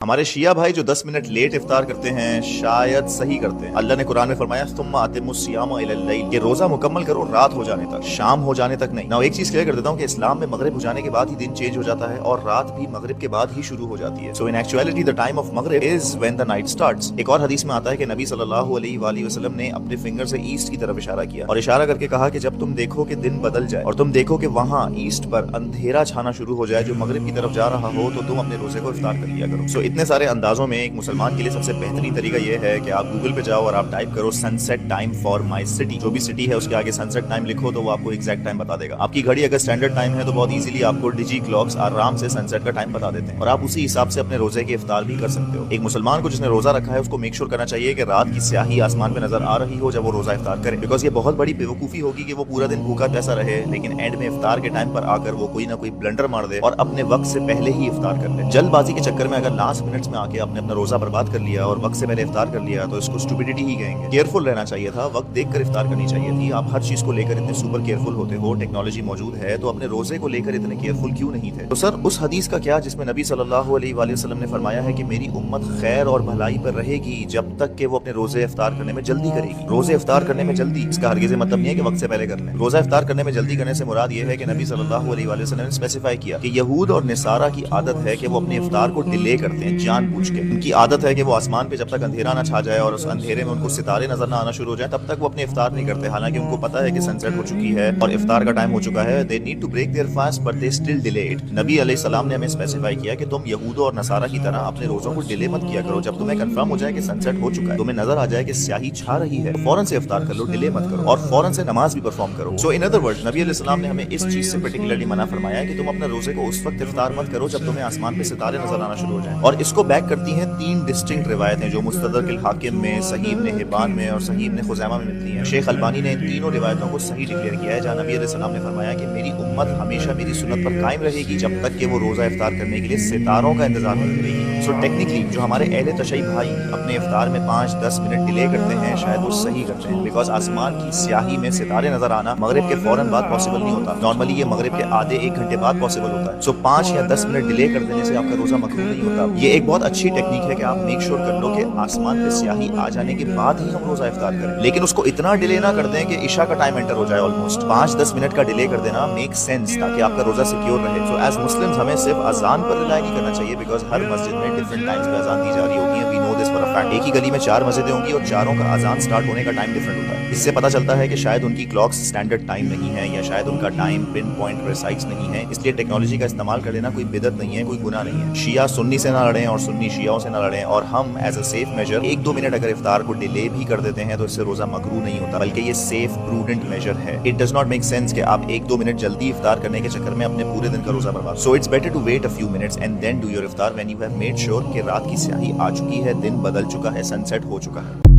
ہمارے شیعہ بھائی جو 10 منٹ لیٹ افطار کرتے ہیں شاید صحیح کرتے ہیں۔ اللہ نے قرآن میں فرمایا ثم اتموا الصیام الی اللیل، کہ روزہ مکمل کرو رات ہو جانے تک، شام ہو جانے تک نہیں۔ نہ ایک چیز کلیئر کر دیتا ہوں کہ اسلام میں مغرب ہو جانے کے بعد ہی دن چینج ہو جاتا ہے اور رات بھی مغرب کے بعد ہی شروع ہو جاتی ہے۔ سو ان ایکچوالٹی the time of maghrib is when the night starts۔ ایک اور حدیث میں آتا ہے کہ نبی صلی اللہ علیہ وآلہ وسلم نے اپنے فنگر سے ایسٹ کی طرف اشارہ کیا اور اشارہ کر کے کہا کہ جب تم دیکھو کہ دن بدل جائے اور تم دیکھو کہ وہاں ایسٹ پر اندھیرا چھانا شروع ہو جائے جو مغرب کی طرف جا رہا ہو تو تم اپنے روزے کو افطار کر لیا کرو۔ سو اتنے سارے اندازوں میں ایک مسلمان کے لیے سب سے بہترین طریقہ یہ ہے کہ آپ گوگل پہ جاؤ اور آپ ٹائپ کرو sunset time for my city, جو بھی سٹی ہے اس کے آگے سن سیٹ ٹائم لکھو تو وہ آپ کو ایگزیکٹ ٹائم بتا دے گا۔ آپ کی گھڑی اگر اسٹینڈرڈ ٹائم ہے تو بہت ایزیلی آپ کو ڈیجی کلاکس آرام سے سن سیٹ کا ٹائم بتا دیتے ہیں اور آپ اسی حساب سے اپنے روزے کی افطار بھی کر سکتے ہو۔ ایک مسلمان کو جس نے روزہ رکھا ہے اس کو میک شور کرنا چاہیے کہ رات کی سیاہی آسمان پہ نظر آ رہی ہو جب وہ روزہ افطار کرے، بیکاز یہ بہت بڑی بیوقوفی ہوگی کہ وہ پورا دن بھوکا پیسا رہے لیکن اینڈ میں افطار کے ٹائم پر آ کر وہ کوئی نہ کوئی بلنڈر مار دے اور اپنے وقت سے پہلے ہی افطار کر لے۔ جلد بازی کے چکر میں اگر لاسٹ منٹس میں آ کے آپ نے اپنا روزہ برباد کر لیا اور وقت سے پہلے افطار کر لیا تو اس کو اسٹوپیڈیٹی ہی کہیں گے۔ کیئرفل رہنا چاہیے تھا، وقت دیکھ کر افطار کرنی چاہیے تھی۔ آپ ہر چیز کو لے کر اتنے سپر کیئرفل ہوتے ہو، ٹیکنالوجی موجود ہے تو اپنے روزے کو لے کر اتنے کیئرفل کیوں نہیں تھے؟ تو سر اس حدیث کا کیا جس میں نبی صلی اللہ علیہ وآلہ وسلم نے فرمایا ہے کہ میری امت خیر اور بھلائی پر رہے گی جب تک کہ وہ اپنے روزے افطار کرنے میں جلدی کرے گی۔ روزے افطار کرنے میں جلدی اس کا ہرگز مطلب نہیں ہے کہ وقت سے پہلے کر لیں۔ روزہ افطار کرنے میں جلدی کرنے سے مراد یہ ہے کہ نبی صلی اللہ علیہ وآلہ وسلم نے اسپیسیفائی کیا کہ یہود اور نصارہ کی عادت ہے کہ وہ اپنے افطار کو ڈیلے کرتے ہیں جان بوجھ کے۔ ان کی عادت ہے کہ وہ آسمان پہ جب تک اندھیرا نہ چھا جائے اور اس اندھیرے میں ان کو ستارے نظر نہ آنا شروع ہو جائیں تب تک وہ اپنے افطار نہیں کرتے، حالانکہ ان کو پتا ہے کہ سن سیٹ ہو چکی ہے اور افطار کا ٹائم ہو چکا ہے۔ they need to break their fast but they still delay it۔ نبی علیہ السلام نے ہمیں اسپیسیفائی کیا کہ تم یہودوں اور نصارہ کی طرح اپنے روزوں کو ڈیلے مت کیا کرو۔ جب تمہیں کنفرم ہو جائے کہ سن سیٹ ہو چکا ہے، تمہیں نظر آ جائے کہ سیاہی چھا رہی ہے، فوراً سے افطار کر لو، ڈیلے مت کرو اور فوراً سے نماز بھی پرفارم کرو۔ سو ان ادر ورڈ نبی علیہ السلام نے ہمیں اس چیز سے پرٹیکولرلی منع فرمایا ہے کہ تم اپنے روزے کو اس وقت افطار مت کرو جب تمہیں آسمان پہ ستارے نظر آنا شروع ہو جائیں۔ اور اس کو بیک کرتی ہیں 3 ڈسٹنکٹ روایتیں جو مستدرک الحاکم میں، صحیح ابن حبان میں اور صحیح ابن خزیمہ میں ملتی ہیں۔ شیخ البانی نے ان تینوں روایتوں کو صحیح ڈکلیئر کیا ہے، جہاں نبی علیہ السلام نے فرمایا کہ میری امت ہمیشہ میری سنت پر قائم رہے گی جب تک کہ وہ روزہ افطار کرنے کے لیے ستاروں کا انتظار نہیں کرے گی۔ سو ٹیکنیکلی جو ہمارے اہل تشیع بھائی اپنے افطار میں 5-10 منٹ ڈیلے کرتے ہیں شاید وہ صحیح کرتے ہیں، بیکاز آسمان کی سیاہی میں ستارے نظر آنا مغرب کے فوراً بعد پاسبل نہیں ہوتا، نارملی یہ مغرب کے آدھے 1 گھنٹے بعد پاسبل ہوتا ہے۔ سو 5 یا 10 منٹ ڈیلے کر دینے سے آپ کا روزہ مکروہ نہیں ہوتا۔ یہ ایک بہت اچھی ٹیکنیک ہے کہ آپ میک شور کر لو کہ آسمان پہ سیاہی آ جانے کے بعد ہی ہم روزہ افطار کریں، لیکن اس کو اتنا ڈیلے نہ کر دیں کہ عشاء کا ٹائم انٹر ہو جائے۔ آلموسٹ 5-10 منٹ کا ڈیلے کر دینا میک سینس تاکہ آپ کا روزہ سیکیور رہے۔ سو ایز مسلمز ہمیں صرف اذان پر ریلائی نہیں کرنا چاہیے، بیکاز ہر مسجد میں ڈفرنٹ ٹائمز پہ اذان دی جا رہی ہوتی ہے۔ وی نو دس فار اے فیکٹ۔ ایک ہی گلی میں 4 مسجدیں ہوں گی اور چاروں کا اذان سٹارٹ ہونے کا ٹائم ڈفرنٹ ہوتا ہے۔ اس سے پتہ چلتا ہے کہ شاید ان کی کلاکس اسٹینڈرڈ ٹائم نہیں ہے یا شاید ان کا ٹائم پن پوائنٹ پریسائز نہیں ہے، اس لیے ٹیکنالوجی کا استعمال کر لینا کوئی بدعت نہیں ہے، کوئی گناہ نہیں ہے۔ شیعہ سنی سے نہ لڑیں اور سنی شیعوں سے نہ لڑیں، اور ہم as a safe measure 1-2 minute اگر افطار کو ڈیلے بھی کر دیتے ہیں تو اس سے روزہ مکروہ نہیں ہوتا، بلکہ یہ سیف پروڈنٹ میجر ہے۔ It does not make sense کہ آپ 1-2 منٹ جلدی افطار کرنے کے چکر میں اپنے پورے دن کا روزہ برباد۔ So it's better to wait a few minutes and then do your افطار when you have made sure کہ رات کی سیاہی آ چکی ہے، دن بدل چکا ہے، سن سیٹ ہو چکا ہے۔